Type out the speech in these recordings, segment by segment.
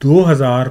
2000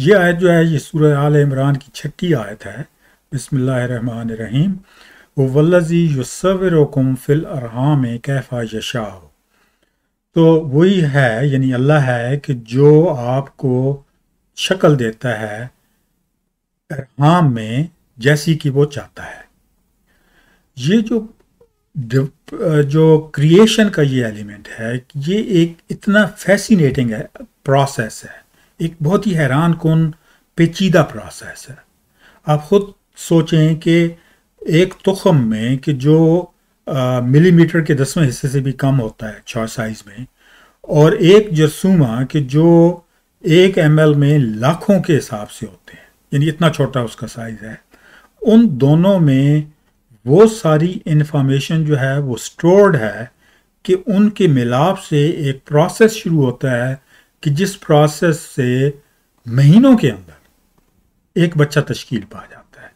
یہ آیت جو ہے یہ سورہ آل عمران کی 6 آیت ہے۔ بسم اللہ الرحمن الرحیم۔ وَوَالَّذِي يُصَوِّرُكُمْ فِي الْأَرْحَامِ كَيْفَ يَشَاءُ۔ تو وہی ہے، یعنی اللہ ہے کہ جو آپ کو شکل دیتا ہے ارحام میں جیسی کہ وہ چاہتا ہے۔ یہ جو کریشن کا یہ ایلیمنٹ ہے، یہ ایک اتنا فیسینیٹنگ ہے پروسیس ہے، ایک بہت ہی حیران کن پیچیدہ پروسیس ہے۔ آپ خود سوچیں کہ ایک تخم میں کہ جو ملی میٹر کے 10ویں حصے سے بھی کم ہوتا ہے سائز میں، اور ایک جرثومہ کہ جو 1 ml میں لاکھوں کے حساب سے ہوتے ہیں، یعنی اتنا چھوٹا اس کا سائز ہے، ان دونوں میں وہ ساری انفارمیشن جو ہے وہ سٹورڈ ہے کہ ان کے ملاپ سے ایک پروسیس شروع ہوتا ہے کہ جس پروسیس سے مہینوں کے اندر ایک بچہ تشکیل پا جاتا ہے۔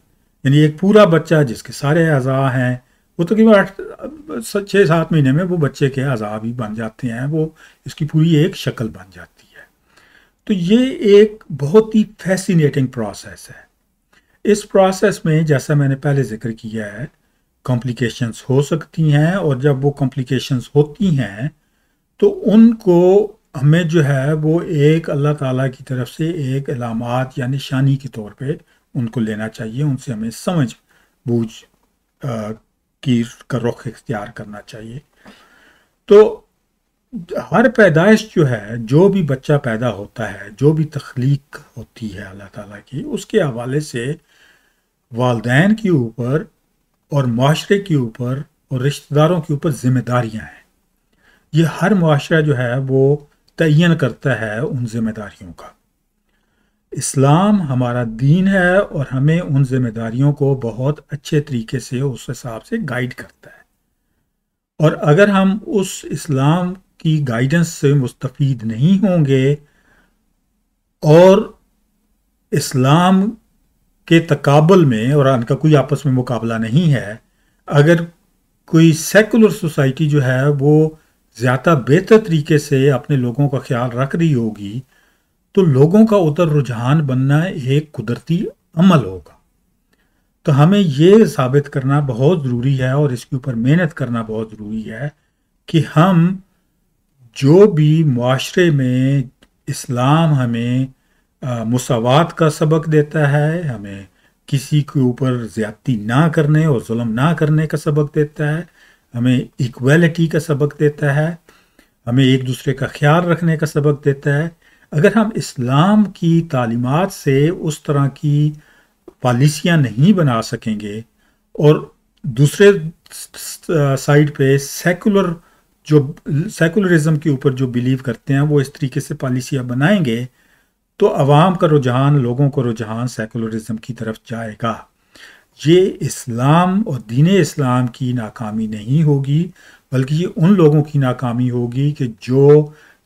یعنی ایک پورا بچہ جس کے سارے اعضاء ہیں، وہ تقریباً 6-7 مہینے میں وہ بچے کے اعضاء بھی بن جاتے ہیں، وہ اس کی پوری ایک شکل بن جاتی ہے۔ تو یہ ایک بہت ہی فیسینیٹنگ پروسیس ہے۔ اس پروسیس میں جیسا میں نے پہلے ذکر کیا ہے، کمپلیکیشنز ہو سکتی ہیں، اور جب وہ کمپلیکیشنز ہوتی ہیں تو ان کو ہمیں جو ہے وہ ایک اللہ تعالیٰ کی طرف سے ایک علامات یا نشانی کے طور پہ ان کو لینا چاہیے، ان سے ہمیں سمجھ بوجھ کا رخ اختیار کرنا چاہیے۔ تو ہر پیدائش جو ہے، جو بھی بچہ پیدا ہوتا ہے، جو بھی تخلیق ہوتی ہے اللہ تعالیٰ کی، اس کے حوالے سے والدین کے اوپر اور معاشرے کے اوپر اور رشتہ داروں کے اوپر ذمہ داریاں ہیں۔ یہ ہر معاشرہ جو ہے وہ تعین کرتا ہے ان ذمہ داریوں کا۔ اسلام ہمارا دین ہے اور ہمیں ان ذمہ داریوں کو بہت اچھے طریقے سے اس حساب سے گائیڈ کرتا ہے، اور اگر ہم اس اسلام کی گائیڈنس سے مستفید نہیں ہوں گے اور اسلام کے تقابل میں، اور ان کا کوئی آپس میں مقابلہ نہیں ہے، اگر کوئی سیکولر سوسائٹی جو ہے وہ زیادہ بہتر طریقے سے اپنے لوگوں کا خیال رکھ رہی ہوگی تو لوگوں کا ادھر رجحان بننا ایک قدرتی عمل ہوگا۔ تو ہمیں یہ ثابت کرنا بہت ضروری ہے اور اس کے اوپر محنت کرنا بہت ضروری ہے کہ ہم جو بھی معاشرے میں اسلام ہمیں مساوات کا سبق دیتا ہے، ہمیں کسی کے اوپر زیادتی نہ کرنے اور ظلم نہ کرنے کا سبق دیتا ہے، ہمیں ایکویلٹی کا سبق دیتا ہے، ہمیں ایک دوسرے کا خیال رکھنے کا سبق دیتا ہے، اگر ہم اسلام کی تعلیمات سے اس طرح کی پالیسیاں نہیں بنا سکیں گے اور دوسرے سائیڈ پہ سیکولرزم کے اوپر جو بیلیو کرتے ہیں وہ اس طریقے سے پالیسیاں بنائیں گے تو عوام کا رجحان، لوگوں کا رجحان سیکولرزم کی طرف جائے گا۔ یہ اسلام اور دین اسلام کی ناکامی نہیں ہوگی، بلکہ یہ ان لوگوں کی ناکامی ہوگی کہ جو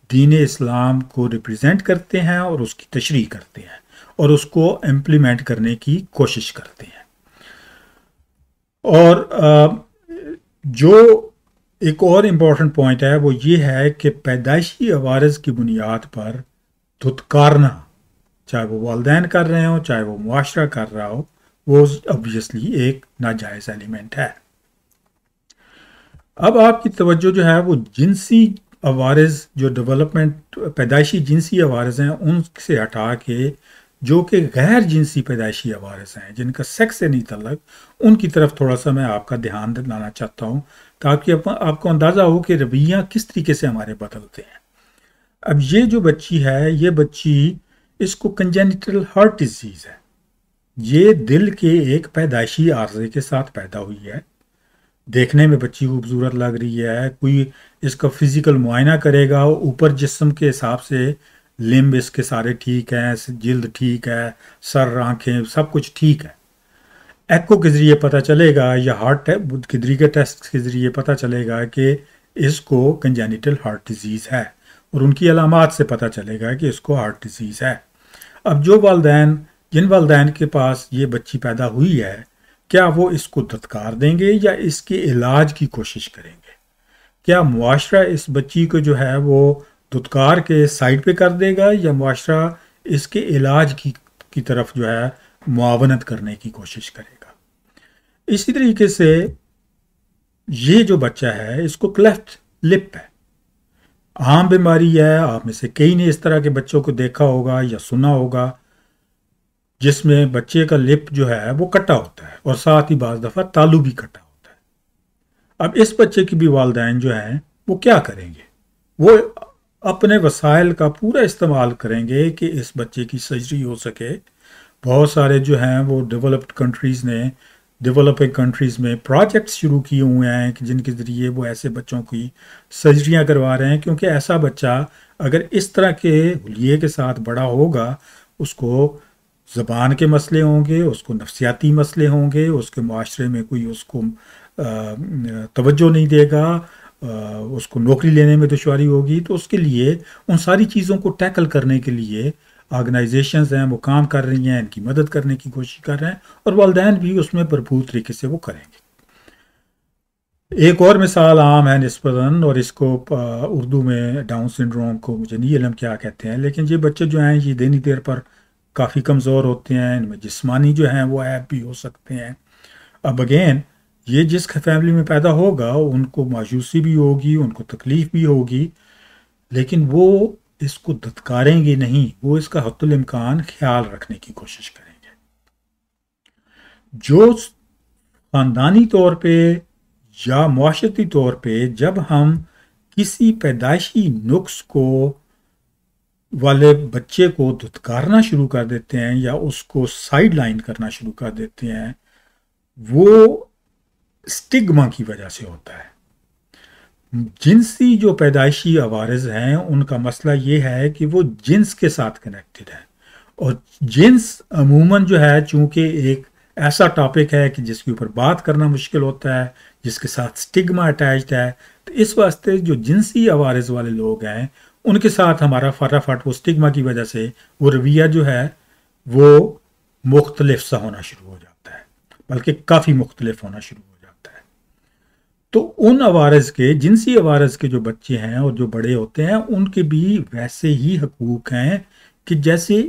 دین اسلام کو ریپریزنٹ کرتے ہیں اور اس کی تشریح کرتے ہیں اور اس کو امپلیمنٹ کرنے کی کوشش کرتے ہیں۔ اور جو ایک اور امپورٹنٹ پوائنٹ ہے وہ یہ ہے کہ پیدائشی عوارض کی بنیاد پر دھتکارنا، چاہے وہ والدین کر رہے ہوں چاہے وہ معاشرہ کر رہا ہو، وہ obviously ایک ناجائز ایلیمنٹ ہے۔ اب آپ کی توجہ جو ہے وہ جنسی عوارض، جو ڈیولپمنٹ پیدائشی جنسی عوارض ہیں ان سے ہٹا کے جو کہ غیر جنسی پیدائشی عوارض ہیں جن کا سیکس سے نہیں تعلق، ان کی طرف تھوڑا سا میں آپ کا دھیان دلانا چاہتا ہوں تاکہ آپ کو اندازہ ہو کہ رویہ کس طریقے سے ہمارے بدلتے ہیں۔ اب یہ جو بچی ہے، یہ بچی، اس کو کنجینیٹل ہارٹ ڈیزیز ہے، یہ دل کے ایک پیدائشی عارضے کے ساتھ پیدا ہوئی ہے۔ دیکھنے میں بچی خوبصورت لگ رہی ہے، کوئی اس کا فزیکل معائنہ کرے گا، اوپر جسم کے حساب سے لمب اس کے سارے ٹھیک ہیں، جلد ٹھیک ہے، سر، آنکھیں، سب کچھ ٹھیک ہے۔ ایکو کے ذریعے پتہ چلے گا یا ہارٹ کے طریقے ٹیسٹ کے ذریعے پتہ چلے گا کہ اس کو کنجینیٹل ہارٹ ڈیزیز ہے، اور ان کی علامات سے پتہ چلے گا کہ اس کو ہارٹ ڈیزیز ہے۔ اب جن والدین کے پاس یہ بچی پیدا ہوئی ہے، کیا وہ اس کو دھتکار دیں گے یا اس کے علاج کی کوشش کریں گے؟ کیا معاشرہ اس بچی کو جو ہے وہ دھتکار کے سائڈ پہ کر دے گا، یا معاشرہ اس کے علاج کی طرف جو ہے معاونت کرنے کی کوشش کرے گا. اسی طریقے سے یہ جو بچہ ہے اس کو کلیفٹ لپ ہے، عام بیماری ہے. آپ میں سے کئی نے اس طرح کے بچوں کو دیکھا ہوگا یا سنا ہوگا جس میں بچے کا لپ جو ہے وہ کٹا ہوتا ہے اور ساتھ ہی بعض دفعہ تالو بھی کٹا ہوتا ہے. اب اس بچے کی بھی والدین جو ہیں وہ کیا کریں گے؟ وہ اپنے وسائل کا پورا استعمال کریں گے کہ اس بچے کی سرجری ہو سکے. بہت سارے جو ہیں وہ ڈیولپنگ کنٹریز میں پروجیکٹس شروع کیے ہوئے ہیں کہ جن کے ذریعے وہ ایسے بچوں کی سرجریاں کروا رہے ہیں، کیونکہ ایسا بچہ اگر اس طرح کے حلیے کے ساتھ بڑا ہوگا اس کو زبان کے مسئلے ہوں گے، اس کو نفسیاتی مسئلے ہوں گے، اس کے معاشرے میں کوئی اس کو توجہ نہیں دے گا، اس کو نوکری لینے میں دشواری ہوگی. تو اس کے لیے ان ساری چیزوں کو ٹیکل کرنے کے لیے آرگنائزیشنز ہیں وہ کام کر رہی ہیں، ان کی مدد کرنے کی کوشش کر رہے ہیں، اور والدین بھی اس میں بھرپور طریقے سے وہ کریں گے. ایک اور مثال عام ہے نسبتاً، اور اس کو اردو میں ڈاؤن سنڈروم کو مجھے نہیں علم کیا کہتے ہیں، لیکن یہ بچے جو ہیں یہ دینی طور پر کافی کمزور ہوتے ہیں، ان میں جسمانی جو ہیں وہ عیب بھی ہو سکتے ہیں. اب اگین یہ جس فیملی میں پیدا ہوگا ان کو مایوسی بھی ہوگی، ان کو تکلیف بھی ہوگی، لیکن وہ اس کو دھتکاریں گے نہیں، وہ اس کا حتی الامکان خیال رکھنے کی کوشش کریں گے. جو خاندانی طور پہ یا معاشرتی طور پہ جب ہم کسی پیدائشی نقص کو والے بچے کو دھتکارنا شروع کر دیتے ہیں یا اس کو سائیڈ لائن کرنا شروع کر دیتے ہیں، وہ اسٹگما کی وجہ سے ہوتا ہے. جنسی جو پیدائشی عوارض ہیں ان کا مسئلہ یہ ہے کہ وہ جنس کے ساتھ کنیکٹڈ ہے، اور جنس عموماً جو ہے چونکہ ایک ایسا ٹاپک ہے کہ جس کے اوپر بات کرنا مشکل ہوتا ہے، جس کے ساتھ اسٹگما اٹیچڈ ہے، تو اس واسطے جو جنسی عوارض والے لوگ ہیں ان کے ساتھ ہمارا فٹافٹ وہ اسٹگما کی وجہ سے وہ رویہ جو ہے وہ مختلف سا ہونا شروع ہو جاتا ہے، بلکہ کافی مختلف ہونا شروع ہو جاتا ہے. تو ان عوارض کے جنسی عوارض کے جو بچے ہیں اور جو بڑے ہوتے ہیں ان کے بھی ویسے ہی حقوق ہیں کہ جیسے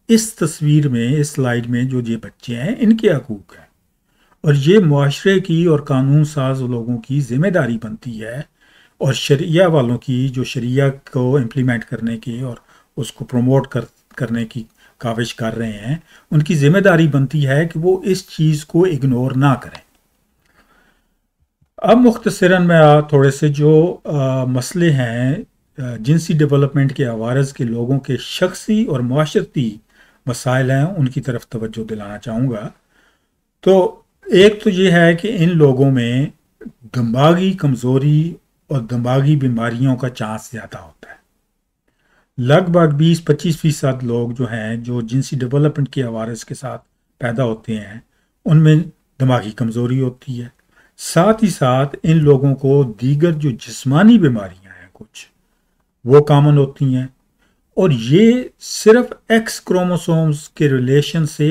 اس تصویر میں اس سلائیڈ میں جو یہ بچے ہیں ان کے حقوق ہیں. اور یہ معاشرے کی اور قانون ساز لوگوں کی ذمہ داری بنتی ہے، اور شریعہ والوں کی جو شریعہ کو امپلیمنٹ کرنے کی اور اس کو پروموٹ کرنے کی کاوش کر رہے ہیں، ان کی ذمہ داری بنتی ہے کہ وہ اس چیز کو اگنور نہ کریں. اب مختصراً میں تھوڑے سے جو مسئلے ہیں جنسی ڈیولپمنٹ کے عوارض کے لوگوں کے شخصی اور معاشرتی مسائل ہیں ان کی طرف توجہ دلانا چاہوں گا. تو ایک تو یہ ہے کہ ان لوگوں میں دماغی کمزوری اور دماغی بیماریوں کا چانس زیادہ ہوتا ہے. لگ بھگ 20-25% لوگ جو ہیں جو جنسی ڈیولپمنٹ کے عوارض کے ساتھ پیدا ہوتے ہیں ان میں دماغی کمزوری ہوتی ہے. ساتھ ہی ساتھ ان لوگوں کو دیگر جو جسمانی بیماریاں ہیں کچھ وہ کامن ہوتی ہیں، اور یہ صرف ایکس کروموسومز کے ریلیشن سے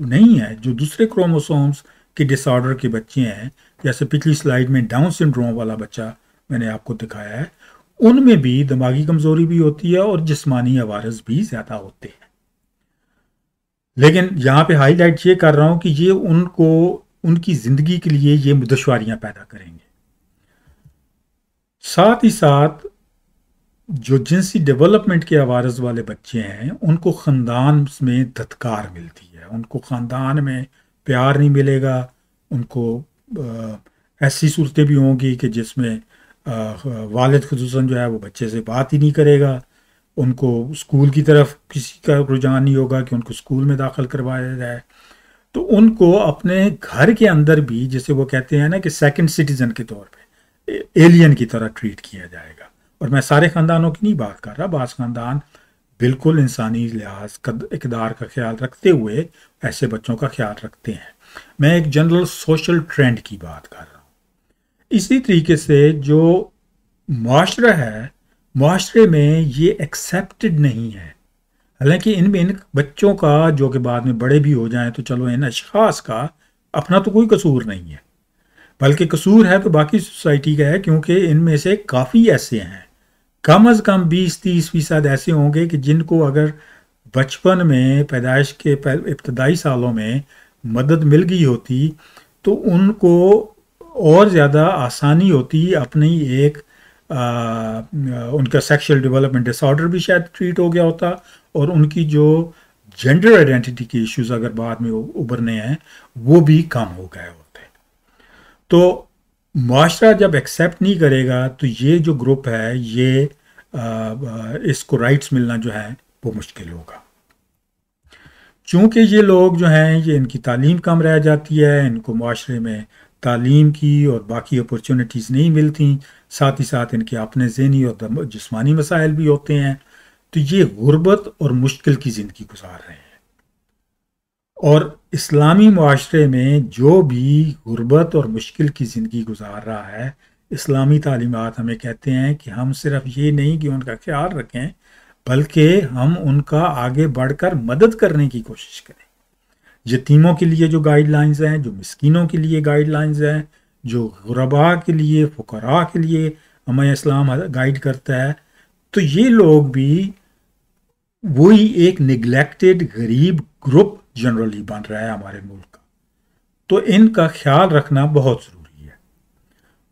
نہیں ہے. جو دوسرے کروموسومز کے ڈس آرڈر کے بچے ہیں، جیسے پچھلی سلائیڈ میں ڈاؤن سنڈروم والا بچہ میں نے آپ کو دکھایا ہے، ان میں بھی دماغی کمزوری بھی ہوتی ہے اور جسمانی عوارض بھی زیادہ ہوتے ہیں. لیکن یہاں پہ ہائی لائٹ یہ کر رہا ہوں کہ یہ ان کی زندگی کے لیے یہ دشواریاں پیدا کریں گے. ساتھ ہی ساتھ جو جنسی ڈیولپمنٹ کے عوارض والے بچے ہیں ان کو خاندان میں دھتکار ملتی ہے، ان کو خاندان میں پیار نہیں ملے گا، ان کو ایسی صورتیں بھی ہوں گی کہ جس میں والد خصوصاً جو ہے وہ بچے سے بات ہی نہیں کرے گا، ان کو اسکول کی طرف کسی کا رجحان نہیں ہوگا کہ ان کو اسکول میں داخل کروایا جائے. تو ان کو اپنے گھر کے اندر بھی جسے وہ کہتے ہیں نا کہ سیکنڈ سٹیزن کے طور پہ ایلین کی طرح ٹریٹ کیا جائے گا. اور میں سارے خاندانوں کی نہیں بات کر رہا، بعض خاندان بالکل انسانی لحاظ اقدار کا خیال رکھتے ہوئے ایسے بچوں کا خیال رکھتے ہیں. میں ایک جنرل سوشل ٹرینڈ کی بات کر رہا ہوں. اسی طریقے سے جو معاشرہ ہے، معاشرے میں یہ ایکسیپٹڈ نہیں ہے. حالانکہ ان بچوں کا جو کہ بعد میں بڑے بھی ہو جائیں تو چلو ان اشخاص کا اپنا تو کوئی قصور نہیں ہے، بلکہ قصور ہے تو باقی سوسائٹی کا ہے، کیونکہ ان میں سے کافی ایسے ہیں، کم از کم 20-30% ایسے ہوں گے کہ جن کو اگر بچپن میں پیدائش کے ابتدائی سالوں میں مدد مل گئی ہوتی تو ان کو اور زیادہ آسانی ہوتی اپنی ایک ان کا سیکشل ڈیولپمنٹ ڈس آرڈر بھی شاید ٹریٹ ہو گیا ہوتا، اور ان کی جو جینڈر آئیڈینٹی کے ایشوز اگر بعد میں ابھرنے ہیں وہ بھی کم ہو گئے ہوتے۔ تو معاشرہ جب ایکسیپٹ نہیں کرے گا تو یہ جو گروپ ہے یہ اس کو رائٹس ملنا جو ہے وہ مشکل ہوگا۔ چونکہ یہ لوگ جو ہیں یہ ان کی تعلیم کم رہ جاتی ہے، ان کو معاشرے میں تعلیم کی اور باقی اپرچونٹیز نہیں ملتی، ساتھ ہی ساتھ ان کے اپنے ذہنی اور جسمانی مسائل بھی ہوتے ہیں، تو یہ غربت اور مشکل کی زندگی گزار رہے ہیں۔ اور اسلامی معاشرے میں جو بھی غربت اور مشکل کی زندگی گزار رہا ہے، اسلامی تعلیمات ہمیں کہتے ہیں کہ ہم صرف یہ نہیں کہ ان کا خیال رکھیں بلکہ ہم ان کا آگے بڑھ کر مدد کرنے کی کوشش کریں۔ یتیموں کے لیے جو گائیڈ لائنز ہیں، جو مسکینوں کے لیے گائیڈ لائنز ہیں، جو غرباء کے لیے، فقراء کے لیے ہمیں اسلام گائیڈ کرتا ہے، تو یہ لوگ بھی وہی ایک نگلیکٹڈ غریب گروپ جنرلی بن رہا ہے ہمارے ملک کا، تو ان کا خیال رکھنا بہت ضروری ہے،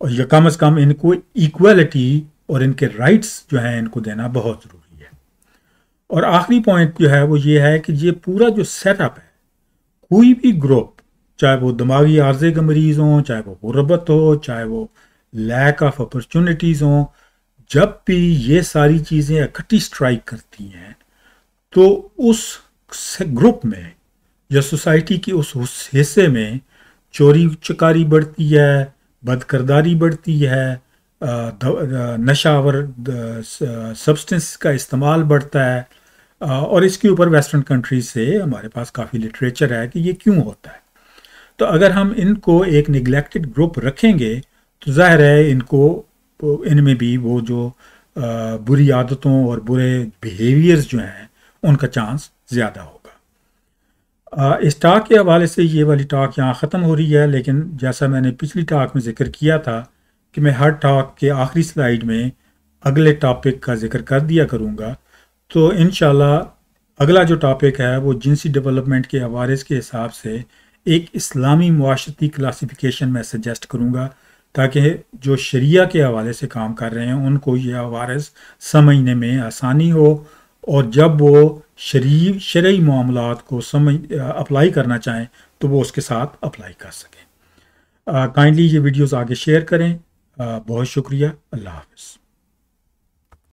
اور یہ کم از کم ان کو ایکویلٹی اور ان کے رائٹس جو ہیں ان کو دینا بہت ضروری ہے۔ اور آخری پوائنٹ جو ہے وہ یہ ہے کہ یہ پورا جو سیٹ اپ ہے، کوئی بھی گروپ چاہے وہ دماغی عارضے کے مریض ہوں، چاہے وہ غربت ہو، چاہے وہ لیک آف اپرچونٹیز ہوں، جب بھی یہ ساری چیزیں اکٹھی سٹرائک کرتی ہیں تو اس گروپ میں یا سوسائٹی کی اس حصے میں چوری چکاری بڑھتی ہے، بدکرداری بڑھتی ہے، نشہ آور سبسٹنس کا استعمال بڑھتا ہے، اور اس کے اوپر ویسٹرن کنٹریز سے ہمارے پاس کافی لٹریچر ہے کہ یہ کیوں ہوتا ہے۔ تو اگر ہم ان کو ایک نگلیکٹڈ گروپ رکھیں گے تو ظاہر ہے ان میں بھی وہ جو بری عادتوں اور برے بیہیویئرز جو ہیں ان کا چانس زیادہ ہوگا۔ اس ٹاک کے حوالے سے یہ والی ٹاک یہاں ختم ہو رہی ہے، لیکن جیسا میں نے پچھلی ٹاک میں ذکر کیا تھا کہ میں ہر ٹاک کے آخری سلائیڈ میں اگلے ٹاپک کا ذکر کر دیا کروں گا، تو انشاءاللہ اگلا جو ٹاپک ہے وہ جنسی ڈیولپمنٹ کے عوارض کے حساب سے ایک اسلامی معاشرتی کلاسیفیکیشن میں سجیسٹ کروں گا، تاکہ جو شریعہ کے حوالے سے کام کر رہے ہیں ان کو یہ عوارض سمجھنے میں آسانی ہو، اور جب وہ شرعی معاملات کو اپلائی کرنا چاہیں تو وہ اس کے ساتھ اپلائی کر سکیں۔ کائنڈلی یہ ویڈیوز آگے شیئر کریں۔ بہت شکریہ۔ اللہ حافظ۔